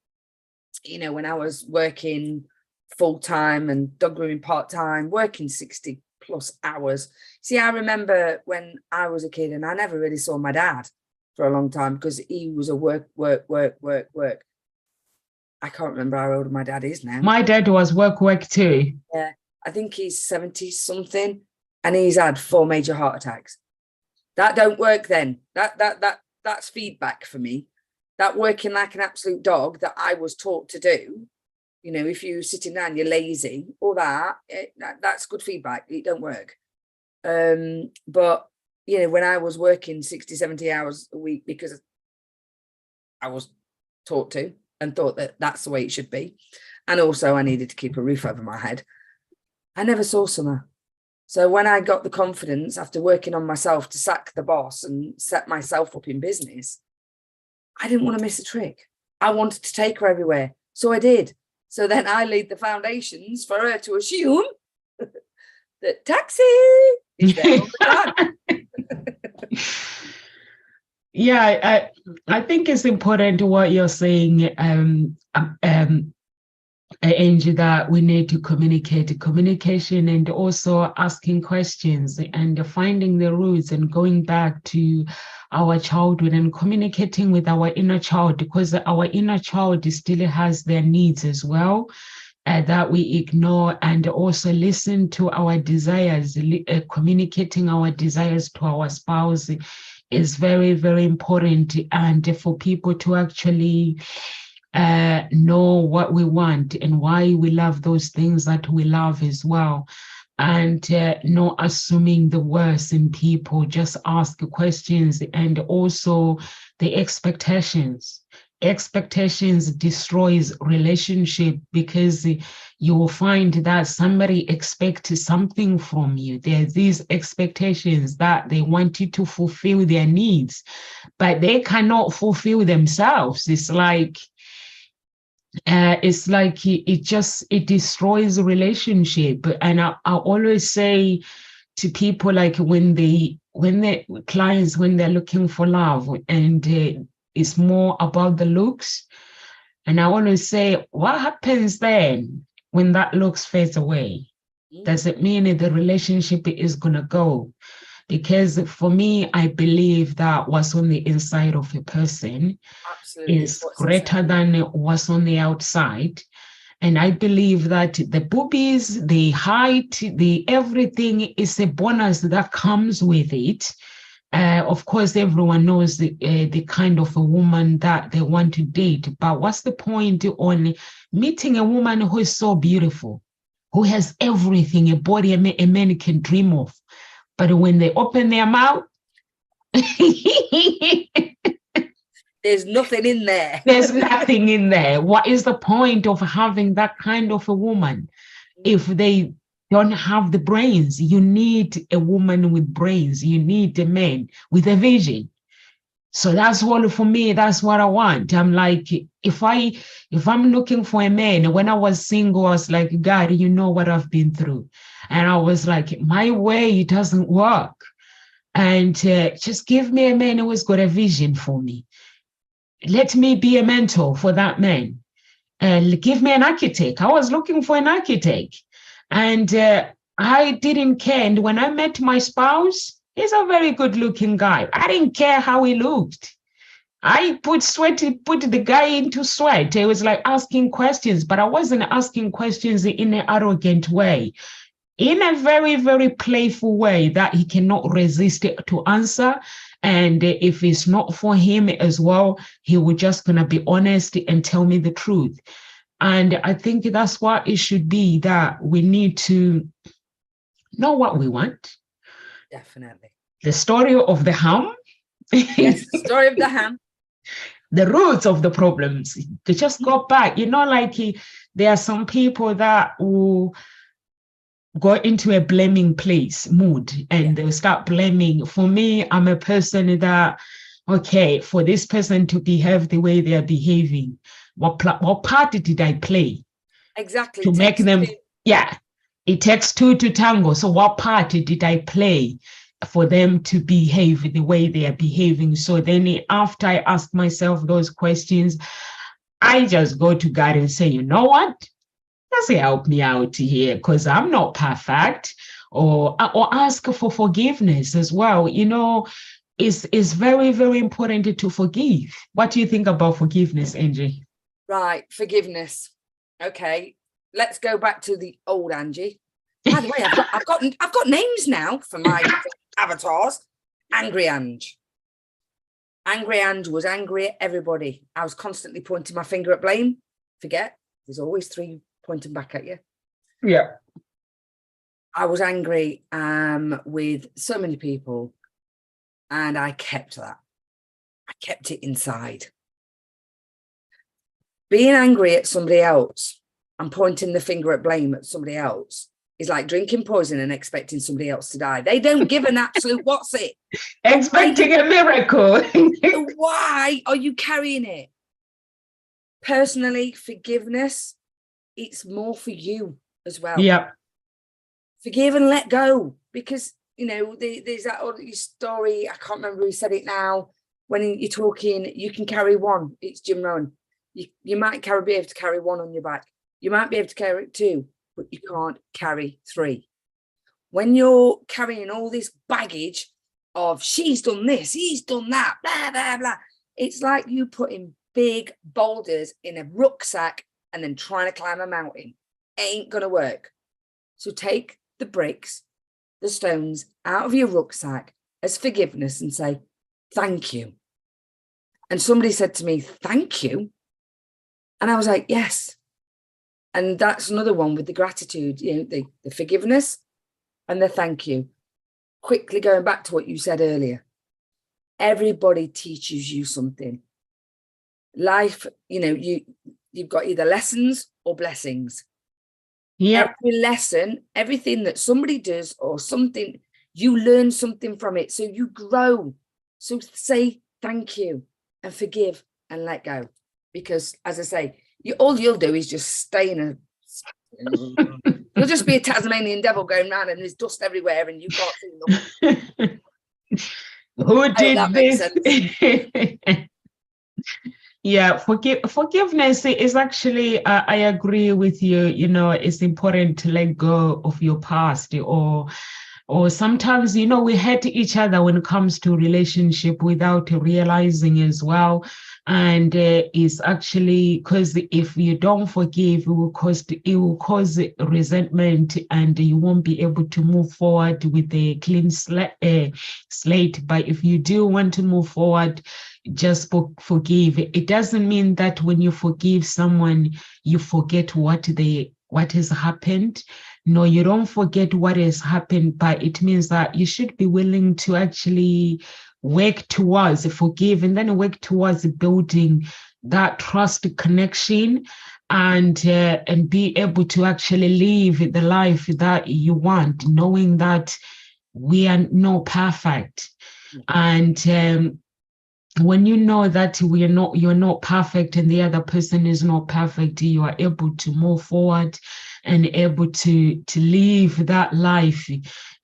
when I was working full-time and dog grooming part-time, working 60 plus hours. See, I remember when I was a kid, and I never really saw my dad for a long time because he was a work. I can't remember how old my dad is now. My dad was work too. Yeah, I think he's 70 something, and he's had 4 major heart attacks. That don't work then. That's feedback for me. That working like an absolute dog that I was taught to do, if you're sitting down, you're lazy, all that's good feedback. It don't work. But, when I was working 60, 70 hours a week because I was taught to and thought that that's the way it should be, and also I needed to keep a roof over my head, I never saw summer. So when I got the confidence after working on myself to sack the boss and set myself up in business, I didn't want to miss a trick. I wanted to take her everywhere. So I did. So then I laid the foundations for her to assume that taxi is there all the time. Yeah, I think it's important what you're saying, Angie, that we need to communication, and also asking questions and finding the roots and going back to our childhood and communicating with our inner child, because our inner child still has their needs as well, that we ignore, and also listen to our desires. Communicating our desires to our spouse is very, very important, and for people to actually know what we want and why we love those things that we love as well, and not assuming the worst in people. Just ask questions, and also the expectations destroys relationship, because you will find that somebody expects something from you. There's these expectations that they want you to fulfill their needs, but they cannot fulfill themselves. It's like it destroys the relationship. And I always say to people, like when clients, when they're looking for love, and it's more about the looks, and I always say, what happens then when that looks fades away? Does it mean the relationship is gonna go? Because for me, I believe that what's on the inside of a person is greater than what's on the outside. And I believe that the boobies, the height, the everything is a bonus that comes with it. Of course, everyone knows the kind of a woman that they want to date. But what's the point on meeting a woman who is so beautiful, who has everything, a body a man can dream of? But when they open their mouth, there's nothing in there. There's nothing in there. What is the point of having that kind of a woman if they don't have the brains? You need a woman with brains. You need a man with a vision. So that's all for me. That's what I want. I'm like, if I'm looking for a man, when I was single, I was like, God, you know what I've been through. And I was like, my way doesn't work. And just give me a man who has got a vision for me. Let me be a mentor for that man. Give me an architect. I was looking for an architect. And I didn't care. And when I met my spouse, he's a very good looking guy. I didn't care how he looked. I put the guy into sweat. It was like asking questions, but I wasn't asking questions in an arrogant way. In a very, very playful way that he cannot resist to answer. And if it's not for him as well, he was just going to be honest and tell me the truth. And I think that's what it should be, that we need to know what we want. Definitely. The story of the ham. Yes, the story of the ham. The roots of the problems. To just go back. Like there are some people that will go into a blaming mood and they'll start blaming. For me, I'm a person that, okay, for this person to behave the way they are behaving, what part did I play? Exactly. To make them, it takes two to tango. So what part did I play for them to behave the way they are behaving? So then after I ask myself those questions, I just go to God and say, you know what? Just help me out here, because I'm not perfect, or ask for forgiveness as well. It's very, very important to forgive. What do you think about forgiveness, Angie? Right, forgiveness. Okay, let's go back to the old Angie. By the way, I've got names now for my avatars. Angry Ange. Angry Ange was angry at everybody. I was constantly pointing my finger at blame. Forget, there's always three pointing back at you. Yeah. I was angry with so many people, and I kept that. I kept it inside. Being angry at somebody else and pointing the finger at blame at somebody else is like drinking poison and expecting somebody else to die. They don't give an absolute what's it. Expecting a miracle. Why are you carrying it? Personally, forgiveness, it's more for you as well. Yeah. Forgive and let go, because there's that old story. I can't remember who said it now. When you're talking, you can carry one. It's Jim Rohn. You might be able to carry one on your back. You might be able to carry two, but you can't carry three. When you're carrying all this baggage of she's done this, he's done that, blah blah blah, it's like you putting big boulders in a rucksack and then trying to climb a mountain. Ain't gonna work. So take the bricks, the stones out of your rucksack as forgiveness and say, thank you. And somebody said to me, thank you. And I was like, yes. And that's another one with the gratitude, the forgiveness and the thank you. Quickly going back to what you said earlier. Everybody teaches you something. Life, you've got either lessons or blessings. Yeah. Every lesson, everything that somebody does or something, you learn something from it. So you grow. So say thank you and forgive and let go. Because as I say, all you'll do is just stay in you'll just be a Tasmanian devil going round and there's dust everywhere and you can't see nothing. Who did this? Yeah, forgiveness is actually, I agree with you. It's important to let go of your past or Or sometimes, we hurt each other when it comes to relationship without realizing as well. And it's actually because if you don't forgive, it will cause resentment, and you won't be able to move forward with a clean slate. But if you do want to move forward, just forgive. It doesn't mean that when you forgive someone, you forget what has happened. No, you don't forget what has happened, but it means that you should be willing to actually work towards forgive, and then work towards building that trust connection, and be able to actually live the life that you want, knowing that we are not perfect. And when you know that you're not perfect, and the other person is not perfect, you are able to move forward and able to live that life.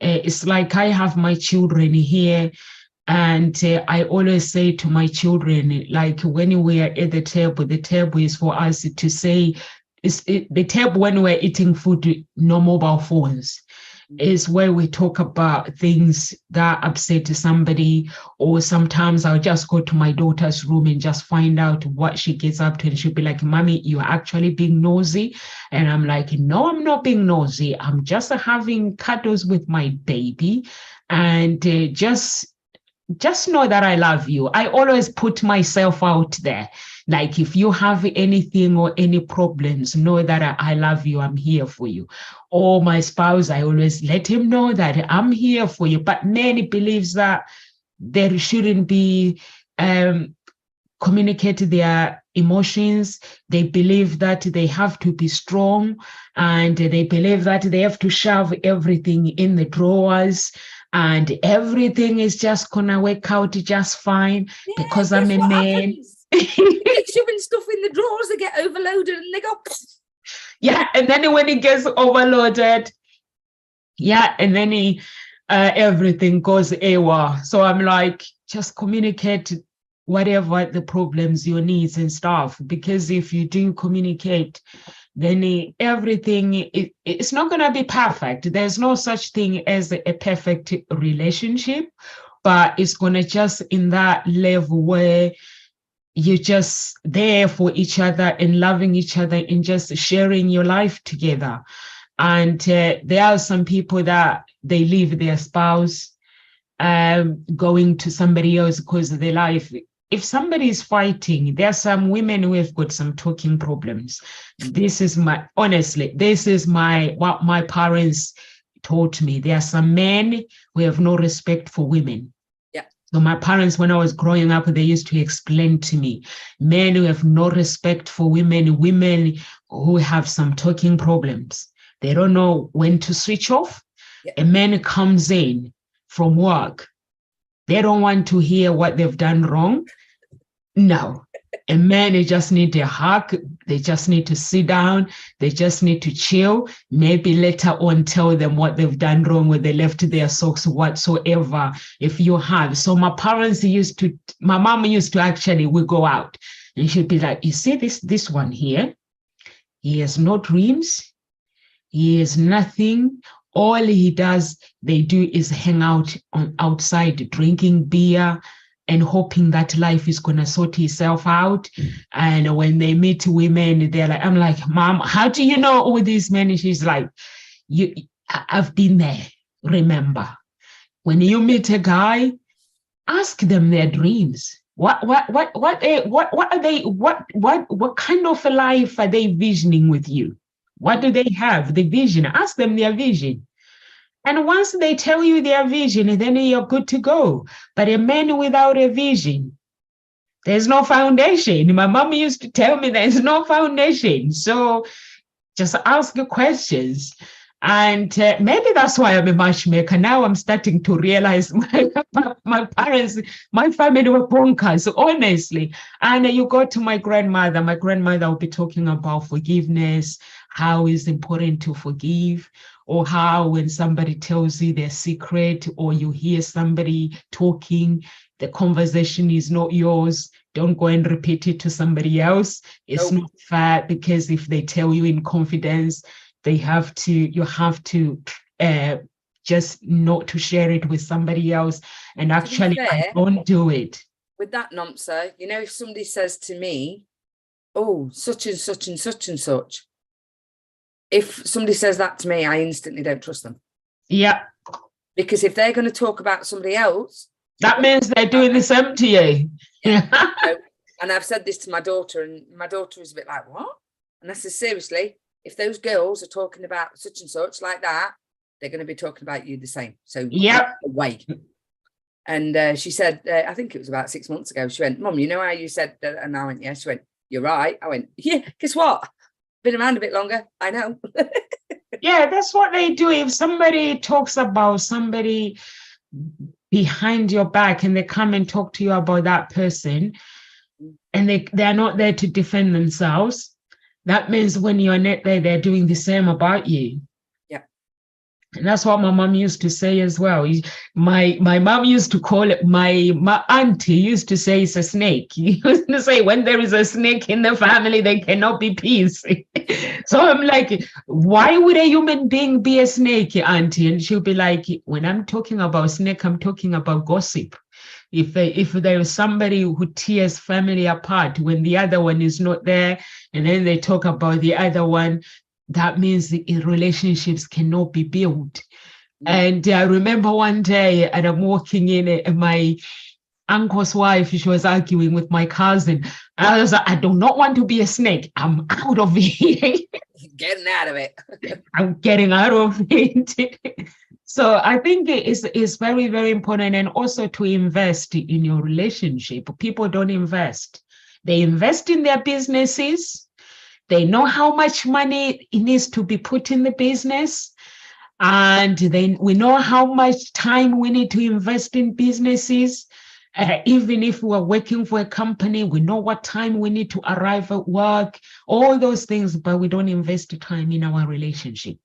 It's like I have my children here, and I always say to my children, like when we are at the table is for us to say, the table when we're eating food, no mobile phones. Is where we talk about things that upset somebody, or sometimes I'll just go to my daughter's room and just find out what she gets up to, and she'll be like, "Mommy, you're actually being nosy." And I'm like, "No, I'm not being nosy. I'm just having cuddles with my baby, and just know that I love you." I always put myself out there. Like, if you have anything or any problems, know that I love you. I'm here for you. Or my spouse, I always let him know that I'm here for you. But many believes that there shouldn't be communicate their emotions. They believe that they have to be strong, and they believe that they have to shove everything in the drawers, and everything is just gonna work out just fine because I'm a man. Shoving stuff in the drawers, they get overloaded and they go. Yeah, and then when it gets overloaded, and then everything goes AWOL. So I'm like, just communicate whatever the problems, your needs and stuff, because if you do communicate, then everything, it's not going to be perfect. There's no such thing as a perfect relationship, but it's going to just in that level where you're just there for each other and loving each other and just sharing your life together. And there are some people that they leave their spouse going to somebody else because of their life. If somebody is fighting, there are some women who have got some talking problems. This is what my parents taught me. There are some men who have no respect for women. So my parents, when I was growing up, they used to explain to me, men who have no respect for women who have some talking problems. They don't know when to switch off. A man comes in from work. They don't want to hear what they've done wrong. No. A man, they just need a hug. They just need to sit down. They just need to chill. Maybe later on tell them what they've done wrong, where they left their socks, whatsoever, if you have. So my mom used to actually, we go out and she'd be like, "You see this one here? He has no dreams. He has nothing. All they do is hang out outside drinking beer and hoping that life is going to sort itself out." And when they meet women, they're like, I'm like, "Mom, how do you know all these men?" And she's like, I've been there. Remember, when you meet a guy, ask them their dreams. What kind of a life are they visioning with you? What do they have? The vision. Ask them their vision. And once they tell you their vision, then you're good to go. But a man without a vision, there's no foundation. My mom used to tell me there's no foundation. So just ask the questions. And maybe that's why I'm a matchmaker. Now I'm starting to realize my parents, my family were bonkers, honestly. And you go to my grandmother will be talking about forgiveness, how it's important to forgive, or how when somebody tells you their secret, or you hear somebody talking, the conversation is not yours. Don't go and repeat it to somebody else. It's not fair, because if they tell you in confidence, you have to just not to share it with somebody else. And actually, I fair, don't do it. with that nonsense, you know, if somebody says to me, oh, such and such and such and such, if somebody says that to me, I instantly don't trust them. Yeah. Because if they're going to talk about somebody else, that means they're doing the same to you. Yeah. And I've said this to my daughter, and my daughter is a bit like, what? And I said, seriously, if those girls are talking about such and such like that, they're going to be talking about you the same. So yeah, away. And she said, I think it was about 6 months ago, she went, Mum, you know how you said that? And I went, yeah. She went, you're right. I went, yeah, guess what? Been around a bit longer. I know. Yeah, that's what they do. If somebody talks about somebody behind your back and they come and talk to you about that person, and they're not there to defend themselves, that means when you're not there, they're doing the same about you. Yeah. And that's what my mom used to say as well. My mom used to call it, my auntie used to say it's a snake. He used to say, when there is a snake in the family, there cannot be peace. So I'm like, why would a human being be a snake, auntie? And she'll be like, when I'm talking about snake, I'm talking about gossip. If there is somebody who tears family apart when the other one is not there, and then they talk about the other one, that means the relationships cannot be built. And I remember one day, and I'm walking in, and my uncle's wife, she was arguing with my cousin. I was like, I do not want to be a snake. I'm out of here. Getting out of it. I'm getting out of it. So I think it's very, very important, and also to invest in your relationship. People don't invest. They invest in their businesses. They know how much money it needs to be put in the business. And then we know how much time we need to invest in businesses. Even if we're working for a company, we know what time we need to arrive at work, all those things, but we don't invest the time in our relationship.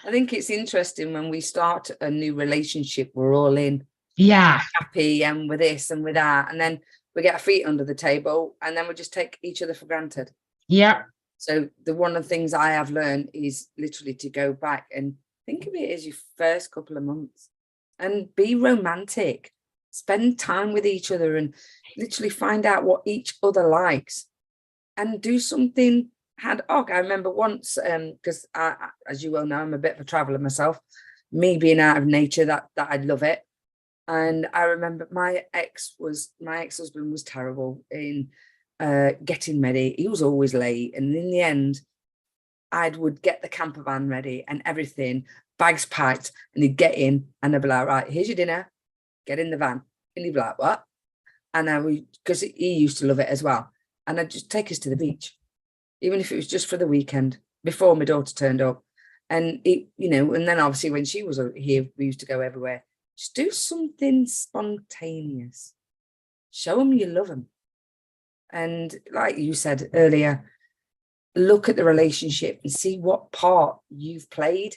I think it's interesting when we start a new relationship, we're all in. Yeah. Happy and with this and with that. And then we get our feet under the table and then we just take each other for granted. Yeah. So one of the things I have learned is literally to go back and think of it as your first couple of months and be romantic. Spend time with each other and literally find out what each other likes and do something ad hoc. I remember once, because as you well know, I'm a bit of a traveler myself, me being out of nature, that I love it. And I remember my ex-husband was terrible in getting ready. He was always late. And in the end, I would get the camper van ready and everything, bags packed, and he'd get in and I'd be like, right, here's your dinner, get in the van. And he'd be like, what? And because he used to love it as well. And I'd just take us to the beach, even if it was just for the weekend before my daughter turned up. And it, and then obviously when she was here, we used to go everywhere. Just do something spontaneous. Show them you love them. And like you said earlier, look at the relationship and see what part you've played,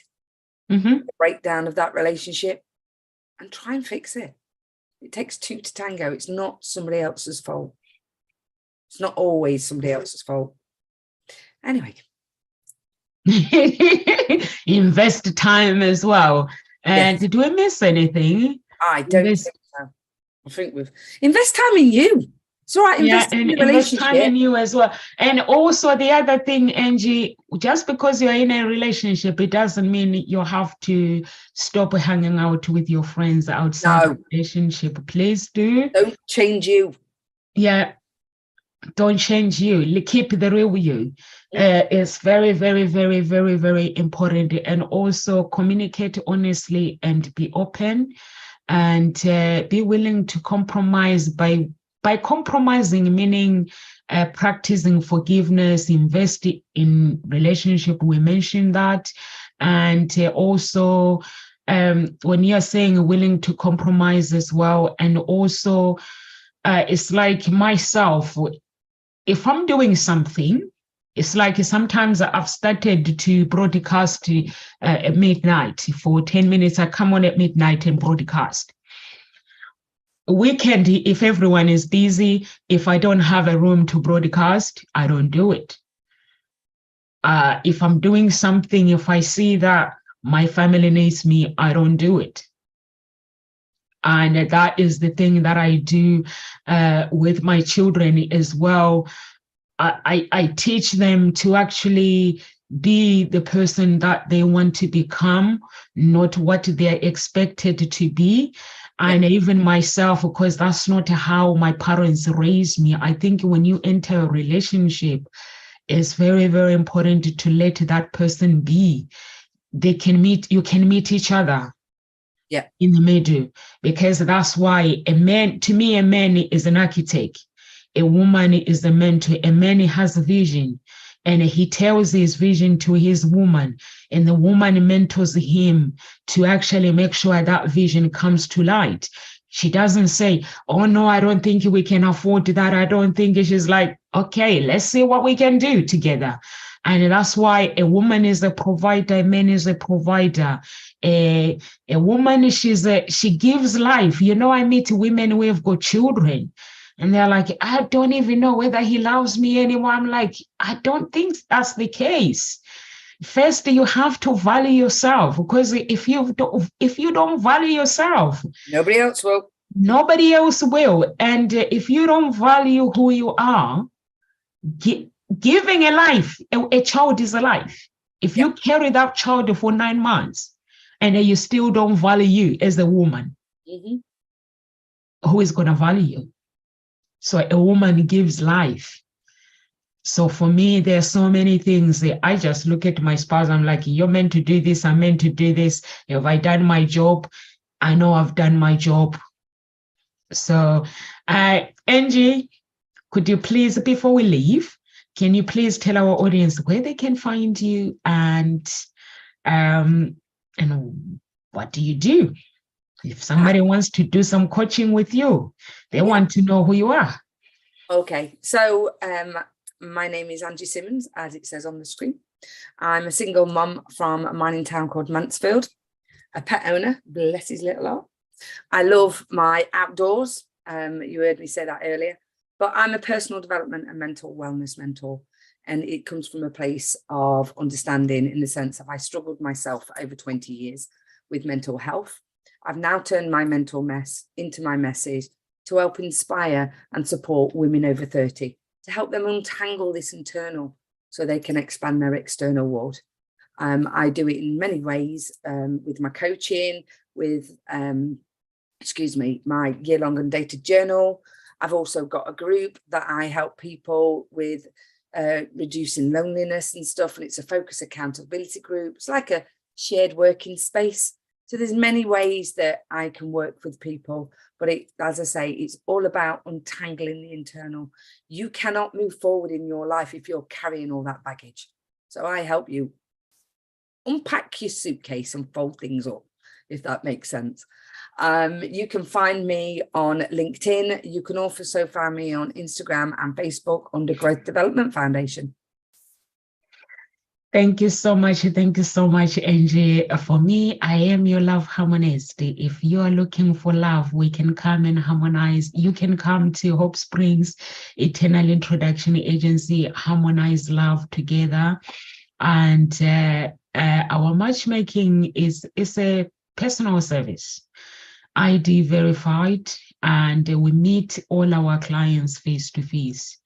the breakdown of that relationship, and try and fix it. It takes two to tango. It's not somebody else's fault. It's not always somebody else's fault. Anyway. Invest time as well. And yes. Do we miss anything? I don't think so. I think we've invest time in you. It's all right. Invest in the relationship. Invest time in you as well. And also the other thing, Angie, just because you're in a relationship, it doesn't mean you have to stop hanging out with your friends outside the relationship. Please do. Don't change you. Yeah. Don't change you. Keep the real you. It's very, very, very, very, very important. And also communicate honestly and be open and be willing to compromise by compromising, meaning practicing forgiveness, invest in relationship. We mentioned that. And also when you're saying willing to compromise as well. And also it's like myself, if I'm doing something, it's like sometimes I've started to broadcast at midnight. For 10 minutes, I come on at midnight and broadcast. Weekend, if everyone is busy, if I don't have a room to broadcast, I don't do it. If I'm doing something, if I see that My family needs me, I don't do it. And that is the thing that I do with my children as well. I teach them to actually be the person that they want to become, not what they're expected to be. And even myself, because that's not how my parents raised me. I think when you enter a relationship, it's very, very important to let that person be. You can meet each other in the middle, because that's why a man is an architect. A woman is a mentor. A man has a vision, and he tells his vision to his woman, and the woman mentors him to actually make sure that vision comes to light. She doesn't say, oh no, I don't think we can afford that. I don't think. She's like, okay, let's see what we can do together. And that's why a woman is a provider, a man is a provider. A woman, she gives life. You know, I meet women who have got children, and they're like, I don't even know whether he loves me anymore. I'm like, I don't think that's the case. First, you have to value yourself, because if you don't value yourself, nobody else will. Nobody else will. And if you don't value who you are, giving a life, a child is a life. If you carry that child for 9 months and you still don't value you as a woman, who is going to value you? So a woman gives life. So for me, there are so many things. I just look at my spouse. I'm like, you're meant to do this. I'm meant to do this. Have I done my job? I know I've done my job. So, Angie, could you please, before we leave, can you please tell our audience where they can find you, and what do you do? If somebody wants to do some coaching with you, they want to know who you are. Okay, so my name is Angie Simmons, as it says on the screen. I'm a single mum from a mining town called Mansfield, a pet owner, bless his little heart. I love my outdoors. You heard me say that earlier, but I'm a personal development and mental wellness mentor. And it comes from a place of understanding, in the sense of I struggled myself for over 20 years with mental health. I've now turned my mental mess into my message to help inspire and support women over 30, to help them untangle this internal so they can expand their external world. I do it in many ways, with my coaching, with, my year-long undated journal. I've also got a group that I help people with reducing loneliness and stuff, and it's a focus accountability group. It's like a shared working space. So there's many ways that I can work with people, but as I say, it's all about untangling the internal. You cannot move forward in your life if you're carrying all that baggage. So I help you unpack your suitcase and fold things up, if that makes sense. You can find me on LinkedIn. You can also find me on Instagram and Facebook under Growth Development Foundation. Thank you so much. Thank you so much, Angie. For me, I am your love harmonist. If you are looking for love, we can come and harmonize. You can come to Hope Springs Eternal Introduction Agency, harmonize love together. And our matchmaking is a personal service, ID verified, and we meet all our clients face to face.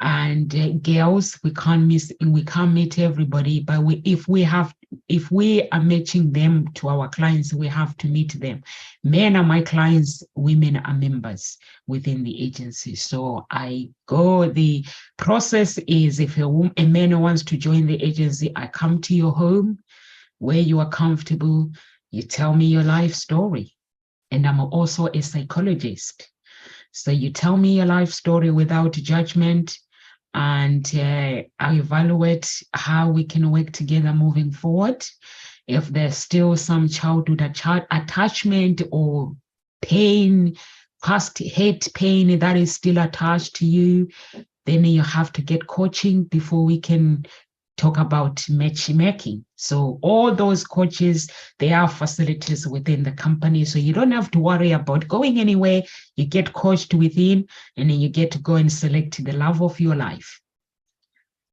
And girls, we can't meet everybody, but if we are matching them to our clients, we have to meet them. Men are my clients, women are members within the agency. So the process is, if a man wants to join the agency, I come to your home where you are comfortable. You tell me your life story. And I'm also a psychologist. So you tell me your life story without judgment, and I evaluate how we can work together moving forward. If there's still some childhood attachment or pain, past hate pain that is still attached to you, then you have to get coaching before we can talk about matchmaking. So all those coaches, they are facilities within the company. So you don't have to worry about going anywhere. You get coached within, and then you get to go and select the love of your life.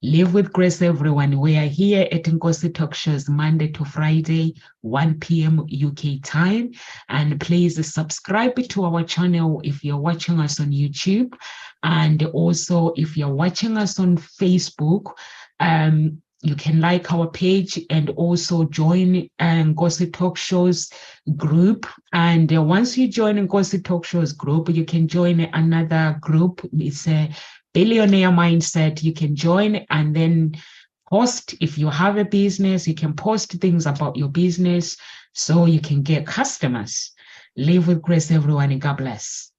Live with grace, everyone. We are here at Nkosi Talk Shows Monday to Friday, 1 p.m. UK time. And please subscribe to our channel if you're watching us on YouTube. And also, if you're watching us on Facebook, you can like our page and also join Nkosi Talk Shows group. And once you join Nkosi Talk Shows group, you can join another group. It's a Billionaire Mindset. You can join and then post. If you have a business, you can post things about your business so you can get customers. Live with grace, everyone, and God bless.